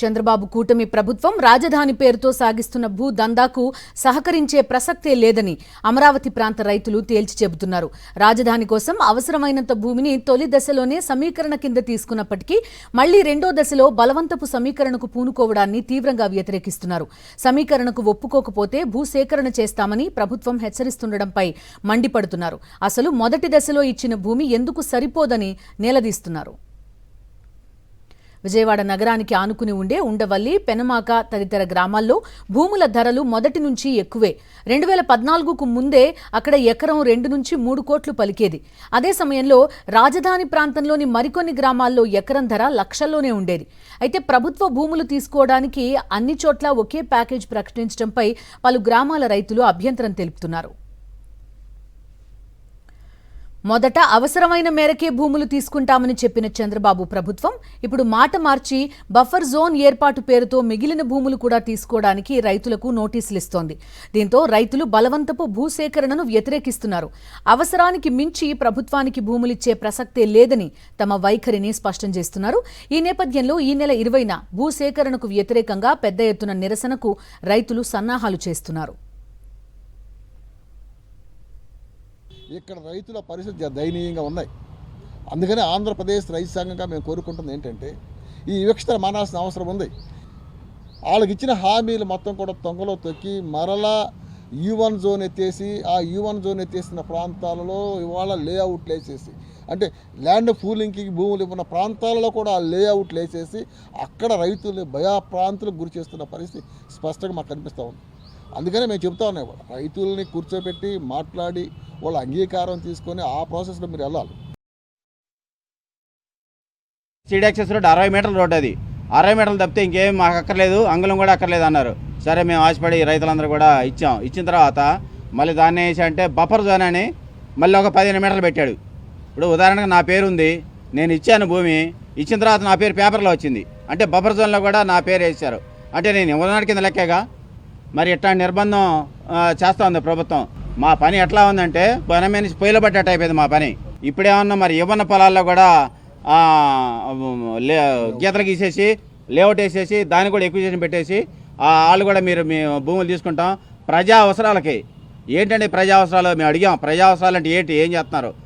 చంద్రబాబు కూటమి ప్రభుత్వం రాజధాని పేరుతో సాగిస్తున్న భూ దందాకు సహకరించే ప్రసక్తే లేదని అమరావతి ప్రాంత రైతులు తేల్చి చెబుతున్నారు. రాజధాని కోసం అవసరమైనంత భూమిని తొలి దశలోనే సమీకరణ కింద తీసుకున్నప్పటికీ మళ్లీ రెండో దశలో బలవంతపు సమీకరణకు పూనుకోవడాన్ని తీవ్రంగా వ్యతిరేకిస్తున్నారు. సమీకరణకు ఒప్పుకోకపోతే భూసేకరణ చేస్తామని ప్రభుత్వం హెచ్చరిస్తుండటంపై మండిపడుతున్నారు. అసలు మొదటి దశలో ఇచ్చిన భూమి ఎందుకు సరిపోదని నిలదీస్తున్నారు. విజయవాడ నగరానికి ఆనుకుని ఉండే ఉండవల్లి, పెనమాక తదితర గ్రామాల్లో భూముల ధరలు మొదటి నుంచి ఎక్కువే. 2014కు ముందే అక్కడ ఎకరం 2 నుంచి 3 కోట్లు పలికేది. అదే సమయంలో రాజధాని ప్రాంతంలోని మరికొన్ని గ్రామాల్లో ఎకరం ధర లక్షల్లోనే ఉండేది. అయితే ప్రభుత్వ భూములు తీసుకోవడానికి అన్ని చోట్ల ఒకే ప్యాకేజ్ ప్రకటించడంపై పలు గ్రామాల రైతులు అభ్యంతరం తెలుపుతున్నారు. మొదట అవసరమైన మేరకే భూములు తీసుకుంటామని చెప్పిన చంద్రబాబు ప్రభుత్వం ఇప్పుడు మాట మార్చి బఫర్ జోన్ ఏర్పాటు పేరుతో మిగిలిన భూములు కూడా తీసుకోవడానికి రైతులకు నోటీసులు ఇస్తోంది. దీంతో రైతులు బలవంతపు భూసేకరణను వ్యతిరేకిస్తున్నారు. అవసరానికి మించి ప్రభుత్వానికి భూములిచ్చే ప్రసక్తే లేదని తమ వైఖరిని స్పష్టం చేస్తున్నారు. ఈ నేపథ్యంలో ఈ నెల 20న భూసేకరణకు వ్యతిరేకంగా పెద్ద ఎత్తున నిరసనకు రైతులు సన్నాహాలు చేస్తున్నారు. ఇక్కడ రైతుల పరిస్థితి దయనీయంగా ఉన్నాయి. అందుకని ఆంధ్రప్రదేశ్ రైతు సంఘంగా మేము కోరుకుంటుంది ఏంటంటే ఈ వివక్షత మానాల్సిన అవసరం ఉంది. వాళ్ళకి ఇచ్చిన హామీలు మొత్తం కూడా తొంగలో తొక్కి మరలా U1 జోన్ ఎత్తేసి ఆ U1 జోన్ ఎత్తేసిన ప్రాంతాలలో ఇవాళ లేఅవుట్లు వేసేసి, అంటే ల్యాండ్ పూలింగ్కి భూములు ఇవ్వన్న ప్రాంతాలలో కూడా ఆ లేఅవుట్లు వేసేసి అక్కడ రైతులు భయాప్రాంతులకు గురి చేస్తున్న పరిస్థితి స్పష్టంగా మాకు కనిపిస్తూ ఉంది. అందుకనే మేము చెప్తా ఉన్నాం, రైతుల్ని కూర్చోబెట్టి మాట్లాడి వాళ్ళ అంగీకారం తీసుకొని ఆ ప్రాసెస్లో మీరు వెళ్ళాలి. స్ట్రీట్ యాక్సెస్ రోడ్ 60 మీటర్ల రోడ్, అది 60 మీటర్లు తప్పితే ఇంకేం మాకు అక్కర్లేదు, అంగుళం కూడా అక్కర్లేదు అన్నారు. సరే మేము ఆశపడి రైతులందరూ కూడా ఇచ్చాం. ఇచ్చిన తర్వాత మళ్ళీ దాన్ని వేసి అంటే బఫర్ జోన్ అని మళ్ళీ ఒక 15 మీటర్లు పెట్టాడు. ఇప్పుడు ఉదాహరణకు నా పేరు ఉంది, నేను ఇచ్చాను భూమి, ఇచ్చిన తర్వాత నా పేరు పేపర్లో వచ్చింది, అంటే బఫర్ జోన్లో కూడా నా పేరు వేసారు. అంటే నేను ఇవ్వడానికి కింద లెక్కగా మరి ఇట్లాంటి నిర్బంధం చేస్తూ ఉంది ప్రభుత్వం. మా పని ఎట్లా ఉందంటే పని నుంచి పొయ్యిలో పట్టేట్టు అయిపోయింది మా పని. ఇప్పుడేమన్నా మరి ఇవ్వన్న పొలాల్లో కూడా గీతలు గీసేసి లేఅవుట్ వేసేసి దాన్ని కూడా ఎక్విజిషన్ పెట్టేసి వాళ్ళు కూడా మీరు మీ భూములు తీసుకుంటాం ప్రజా అవసరాలకి. ఏంటంటే ప్రజా అవసరాలు మేము అడిగాం. ప్రజా అవసరాలు అంటే ఏంటి, ఏం చేస్తున్నారు?